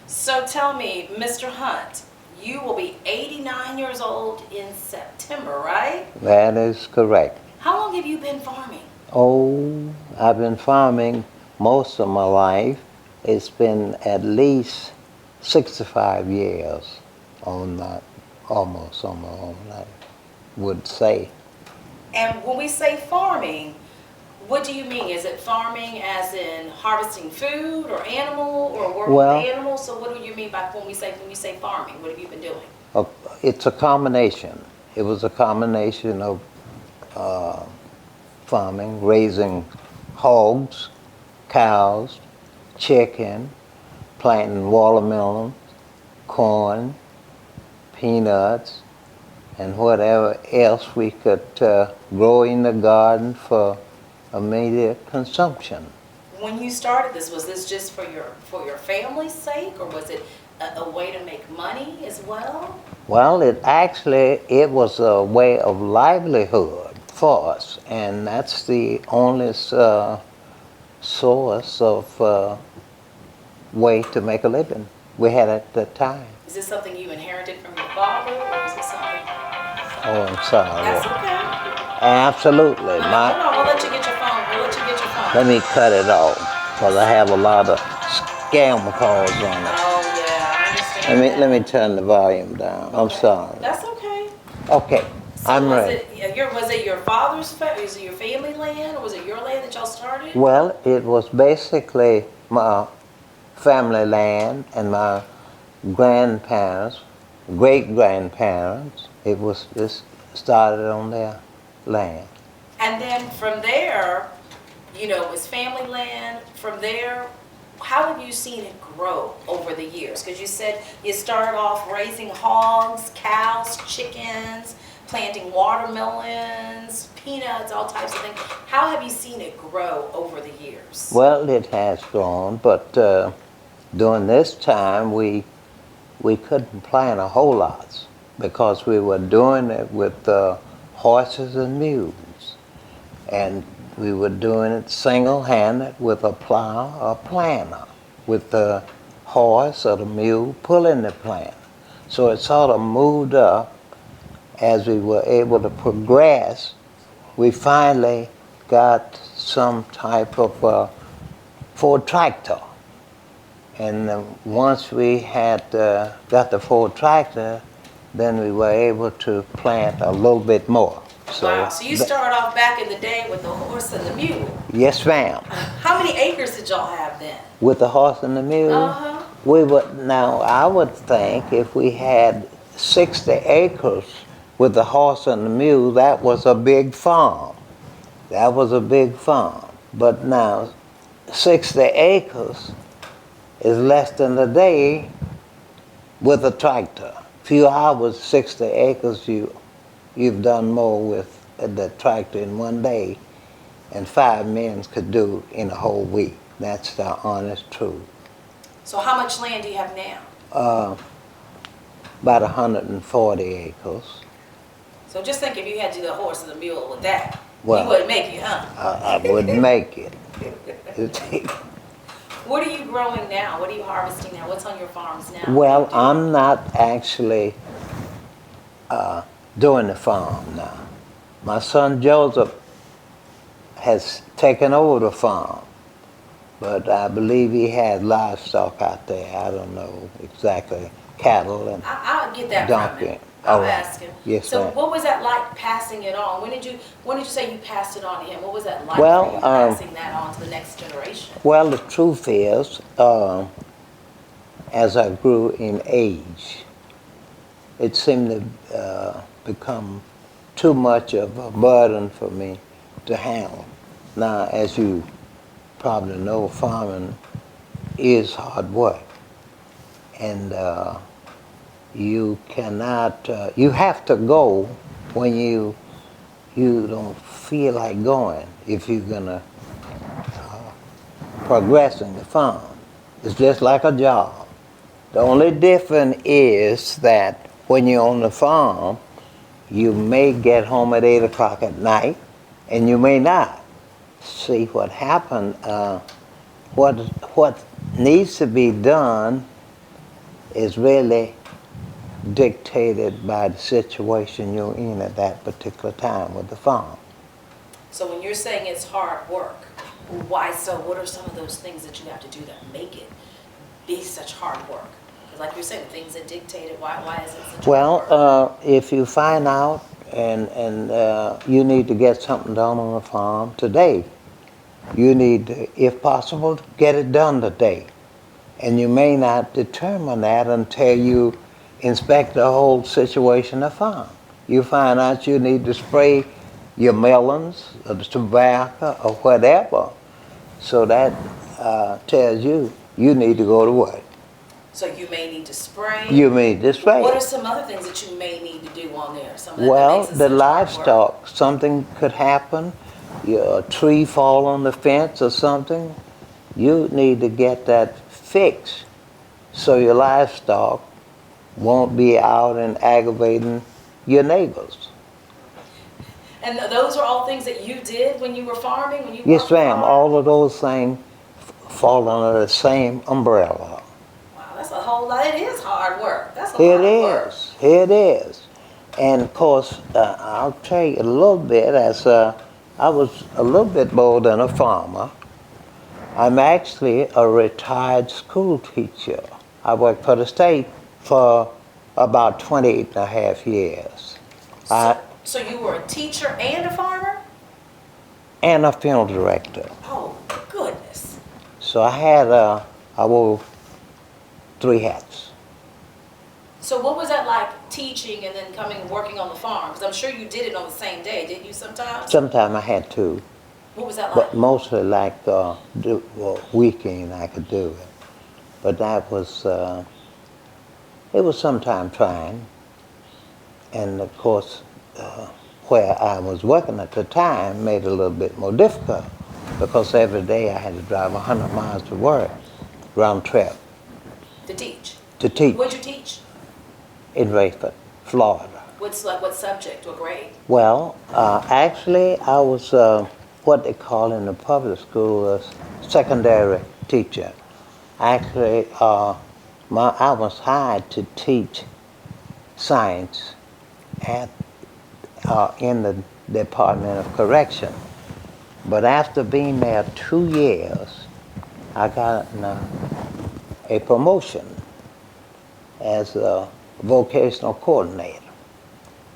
So tell me, Mr. Hunt, you will be 89 years old in September, right? That is correct. How long have you been farming? Oh, I've been farming most of my life. It's been at least 65 years on that, almost on my own life, would say. And when we say farming, what do you mean? Is it farming as in harvesting food or animal or working Well, with animals? So what do you mean by when you say farming? What have you been doing? uh, it's a combination. It was a combination of uh, farming, raising hogs, cows, chicken, planting watermelon, corn, peanuts, and whatever else we could grow in the garden for immediate consumption. When you started this, was this just for your family's sake, or was it a way to make money as well? Well, it was a way of livelihood for us, and that's the only source of way to make a living we had at the time. Is this something you inherited from your father, or is it something? Oh, I'm sorry. That's okay. Absolutely. Hold on, we'll let you get your phone. We'll let you get your phone. Let me cut it off because I have a lot of scam calls on it. Oh yeah, I understand. Let me turn the volume down. I'm sorry. That's okay. Okay, So I'm was ready. was it your father's is it your family land, or was it your land that y'all started? Well, it was basically my family land and my grandparents, great grandparents. This started on their land. And then from there, it was family land. From there, how have you seen it grow over the years? Because you said you started off raising hogs, cows, chickens, planting watermelons, peanuts, all types of things. How have you seen it grow over the years? Well, it has grown, but during this time we couldn't plant a whole lot because we were doing it with horses and mules. And we were doing it single-handed with a plow or planter, with the horse or the mule pulling the planter. So it sort of moved up as we were able to progress. We finally got some type of Ford tractor. And once we had got the Ford tractor, then we were able to plant a little bit more. Wow, so you started off back in the day with the horse and the mule. Yes, ma'am. How many acres did y'all have then? With the horse and the mule? Uh-huh. I would think if we had 60 acres with the horse and the mule, that was a big farm. That was a big farm. But now, 60 acres is less than a day with a tractor. Few hours, 60 acres, you've done more with the tractor in one day and 5 men could do in a whole week. That's the honest truth. So how much land do you have now? About 140 acres. So just think if you had to do the horse and the mule with that, Well, you wouldn't make it, huh? I wouldn't make it. What are you growing now? What are you harvesting now? What's on your farms now? Well, I'm not actually doing the farm now. My son Joseph has taken over the farm, but I believe he has livestock out there. I don't know exactly, cattle and I'll get that donkey. from him. I'll All right. ask him. Yes, so ma'am. what was that like passing it on? When did you say you passed it on to him? What was that like Well, for you passing that on to the next generation? Well, the truth is, as I grew in age, it seemed to become too much of a burden for me to handle. Now, as you probably know, farming is hard work. And you cannot, you have to go when you don't feel like going if you're gonna progress in the farm. It's just like a job. The only difference is that when you're on the farm, you may get home at 8 o'clock at night, and you may not. See what happened, what needs to be done is really dictated by the situation you're in at that particular time with the farm. So when you're saying it's hard work, why so? What are some of those things that you have to do that make it be such hard work? Because like you're saying, the things that dictate it, why is it such hard work? Well, if you find out and you need to get something done on the farm today, you need to, if possible, to get it done today. And you may not determine that until you inspect the whole situation of the farm. You find out you need to spray your melons or the tobacco or whatever. So that tells you need to go to work. So you may need to spray. You need to spray. What are some other things that you may need to do on there? Something that Well, makes it the such hard work? livestock, something could happen. A tree fall on the fence or something. You need to get that fixed so your livestock won't be out and aggravating your neighbors. And those are all things that you did when you were farming, when you Yes, worked ma'am. farm? All of those things fall under the same umbrella. Wow, that's a whole lot. It is hard work. That's a lot of work. It is. And of course, I'll tell you a little bit as I was a little bit more than a farmer. I'm actually a retired school teacher. I worked for the state for about 28 and a half years. So you were a teacher and a farmer? And a funeral director. Oh, goodness. So I wore 3 hats. So what was that like, teaching and then coming and working on the farm? Because I'm sure you did it on the same day, didn't you sometimes? Sometimes I had to, What was that like? but mostly like weekend I could do it. But that was, it was sometimes trying. And of course, where I was working at the time made it a little bit more difficult because every day I had to drive 100 miles to work, round trip. To teach? To teach. What'd you teach? In Rayford, Florida. What subject, what grade? Well, actually I was what they call in the public school a secondary teacher. Actually, I was hired to teach science at in the Department of Correction. But after being there 2 years, I got a promotion as a vocational coordinator.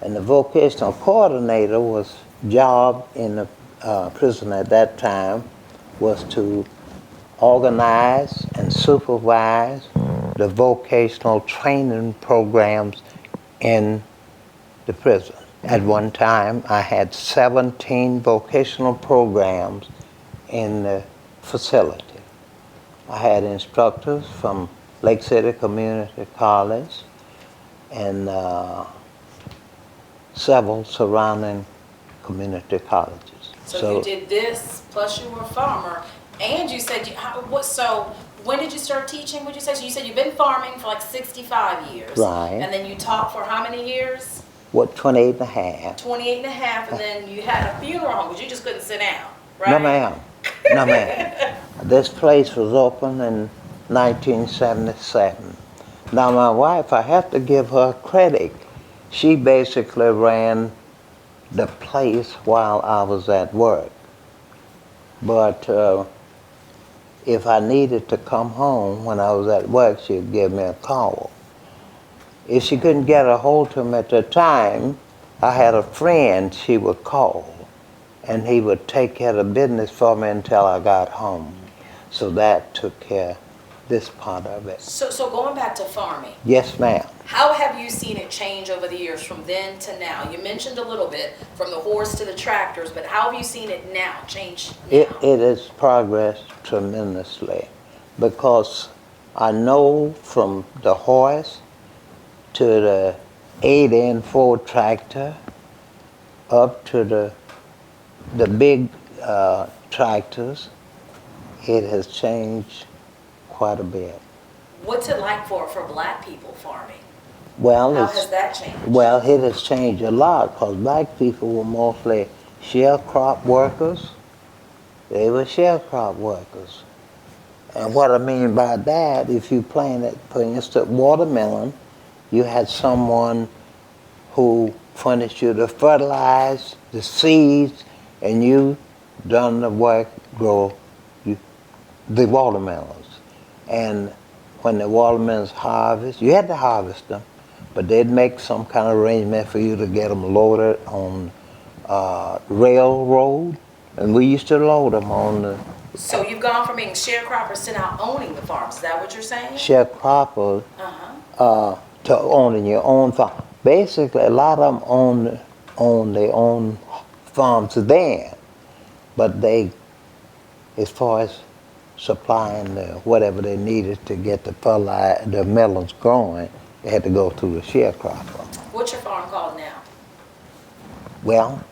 And the vocational coordinator job in the prison at that time was to organize and supervise the vocational training programs in the prison. At one time, I had 17 vocational programs in the facility. I had instructors from Lake City Community College and several surrounding community colleges. So you did this, plus you were a farmer, and you said, so when did you start teaching, would you say? So you said you've been farming for like 65 years. Right. And then you taught for how many years? 28 and a half. 28 and a half, and then you had a funeral home, because you just couldn't sit down, right? No, ma'am. No, ma'am. This place was opened in 1977. Now, my wife, I have to give her credit. She basically ran the place while I was at work. But if I needed to come home when I was at work, she'd give me a call. If she couldn't get a hold of me at the time, I had a friend she would call, and he would take care of business for me until I got home. So that took care of this part of it. So going back to farming. Yes, ma'am. How have you seen it change over the years from then to now? You mentioned a little bit from the horse to the tractors, but how have you seen it now change now? It has progressed tremendously because I know from the horse to the 8N4 tractor up to the big tractors, it has changed quite a bit. What's it like for black people farming? Well, How has that changed? Well, it has changed a lot because black people were mostly sharecrop workers. They were sharecrop workers. And what I mean by that, if you planted, for instance, watermelon, you had someone who furnished you the fertilize, the seeds, and you done the work, grow the watermelons. And when the watermelons harvest, you had to harvest them, but they'd make some kind of arrangement for you to get them loaded on railroad, and we used to load them on the So you've gone from being sharecroppers to now owning the farms. Is that what you're saying? sharecroppers Uh-huh. to owning your own farm. Basically, a lot of them own their own farms then, but they, as far as supplying whatever they needed to get the melons growing, they had to go through the sharecropper. What's your farm called now? Well,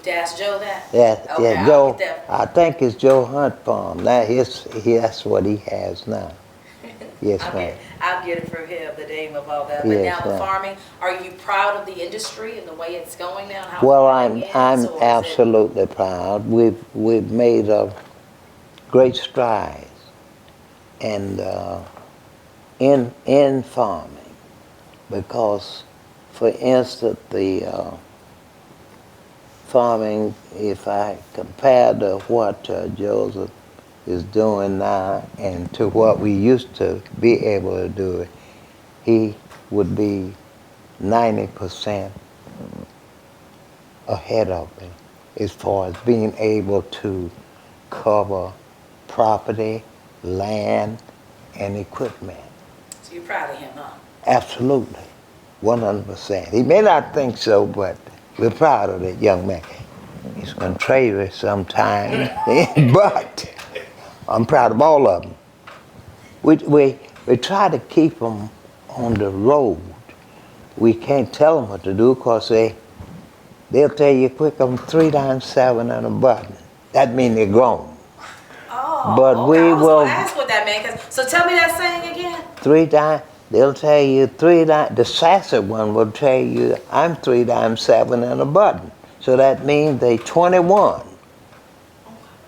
To ask Joe that? yeah, Okay, yeah, I'll Joe. get that. I think it's Joe Hunt Farm. Now that's what he has now. Yes, ma'am. I'll get it from him, the name of all that. But Yes, now the ma'am. farming, are you proud of the industry and the way it's going now? And how Well, farming I'm is, or is it- absolutely proud. We've made great strides, and in farming, because, for instance, the farming, if I compare to what Joseph is doing now and to what we used to be able to do, he would be 90% ahead of me as far as being able to cover property, land, and equipment. So you're proud of him, huh? Absolutely, 100%. He may not think so, but we're proud of that young man. He's contrary sometimes, but I'm proud of all of them. We try to keep them on the road. We can't tell them what to do because they'll tell you quick, I'm 3 times 7 and a button. That means they're grown. Oh, But okay. we I was will- gonna ask what that meant. So tell me that saying again. 3 times, they'll tell you 3 times, the sassy one will tell you, I'm 3 times 7 and a button. So that means they 21.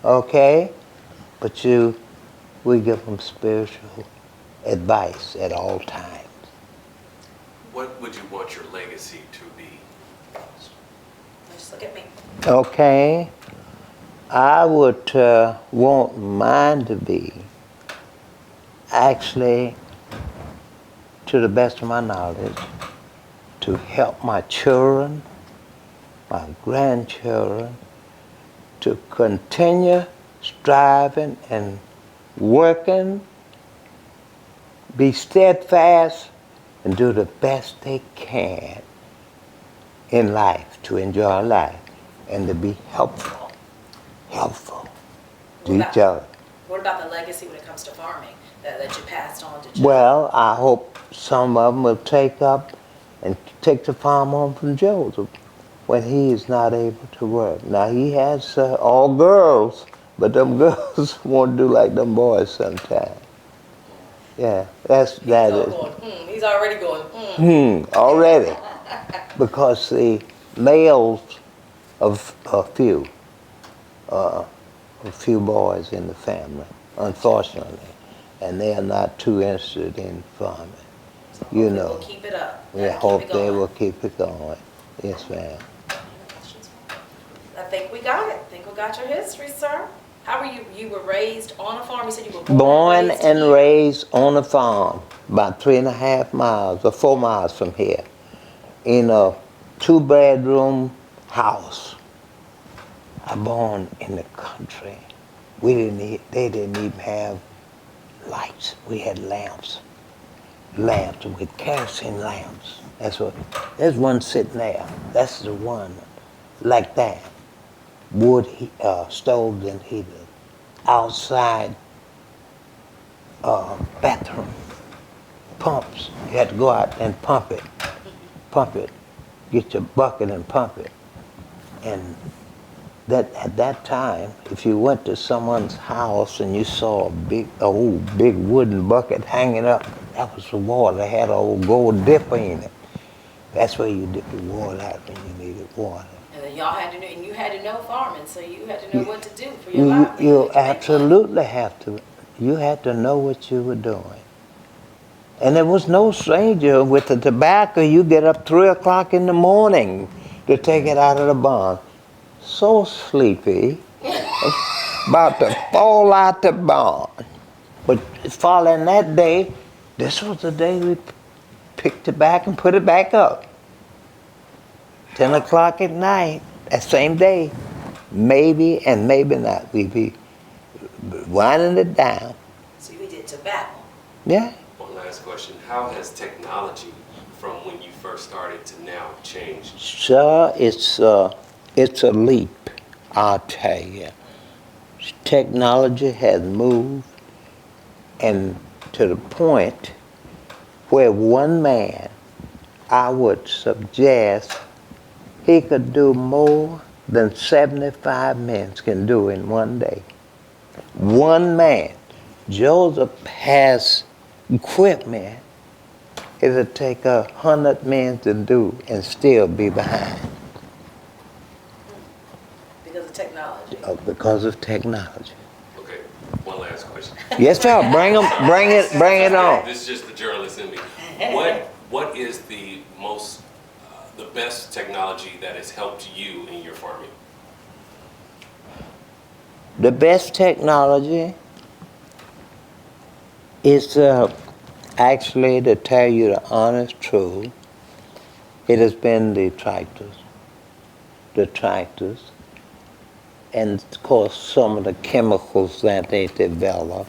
Okay? But we give them spiritual advice at all times. What would you want your legacy to be? Just look at me. Okay? I would want mine to be, actually, to the best of my knowledge, to help my children, my grandchildren, to continue striving and working, be steadfast, and do the best they can in life, to enjoy life, and to be helpful to each other. What about the legacy when it comes to farming that you passed on to Joe? Well, I hope some of them will take up and take the farm on from Joseph when he is not able to work. Now, he has all girls, but them girls won't do like them boys sometimes. Yeah, that is. He's already going, Already. Because the males of a few boys in the family, unfortunately, and they are not too interested in farming. So You hopefully know. we'll keep it up. We Gotta hope keep it they going. will keep it going. Yes, ma'am. I think we got it. I think we got your history, sir. How were you? You were raised on a farm. You said you were Born and here. raised on a farm, about 3.5 miles or 4 miles from here, in a 2-bedroom house. I born in the country. They didn't even have lights. We had lamps with kerosene lamps. There's one sitting there. That's the one, like that. Wood stoves and heaters. Outside bathroom pumps. You had to go out and pump it. Get your bucket and pump it. And that at that time, if you went to someone's house and you saw a big wooden bucket hanging up, that was the water. They had an old gold dipper in it. That's where you dip your water out when you needed water. And then y'all had to know, and you had to know farming, so you had to know what to do for your You livelihood. to make money. absolutely have to you had to know what you were doing. And there was no stranger with the tobacco. You get up 3 o'clock in the morning to take it out of the barn. So sleepy, about to fall out the barn. But following that day, this was the day we picked it back and put it back up. 10 o'clock at night, that same day, maybe and maybe not, we'd be winding it down. So we did tobacco. Yeah. One last question. How has technology from when you first started to now changed? Sir, it's a leap, I'll tell you. Technology has moved and to the point where one man, I would suggest, he could do more than 75 men can do in one day. One man. Joseph has equipment it'll take 100 men to do and still be behind. Because of technology. Because of technology. Okay, one last question. Yes, sir. Bring it on. This is just the journalist in me. What is the most, the best technology that has helped you in your farming? The best technology is actually, to tell you the honest truth, it has been the tractors, and of course some of the chemicals that they develop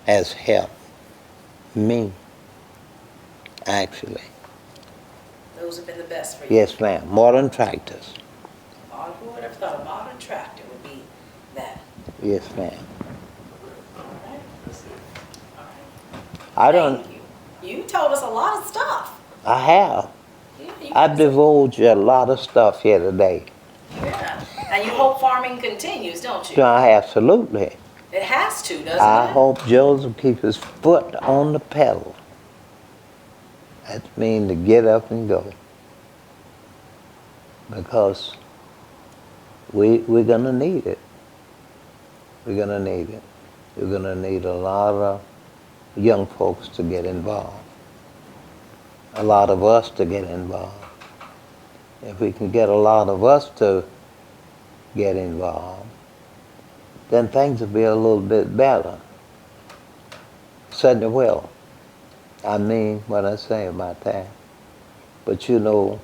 has helped me, actually. Those have been the best for you. Yes, ma'am. Modern tractors. Who would have thought a modern tractor would be that? Yes, ma'am. All right. All right. I don't. Thank you. You told us a lot of stuff. I have. Yeah, I've divulged a lot of stuff here today. Yeah. And you hope farming continues, don't you? Absolutely. It has to, doesn't I it? hope Joseph keeps his foot on the pedal. That means to get up and go. Because we're going to need it. We're going to need it. We're going to need a lot of young folks to get involved. A lot of us to get involved. If we can get a lot of us to get involved, then things will be a little bit better. Certainly will. I mean what I say about that. But you know,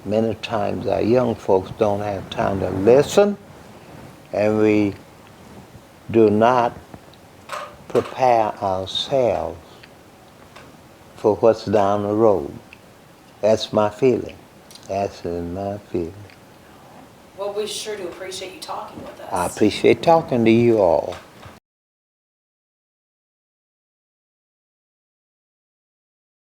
many times our young folks don't have time to listen, and we do not prepare ourselves for what's down the road. That's my feeling. That's my feeling. Well, we sure do appreciate you talking with us. I appreciate talking to you all.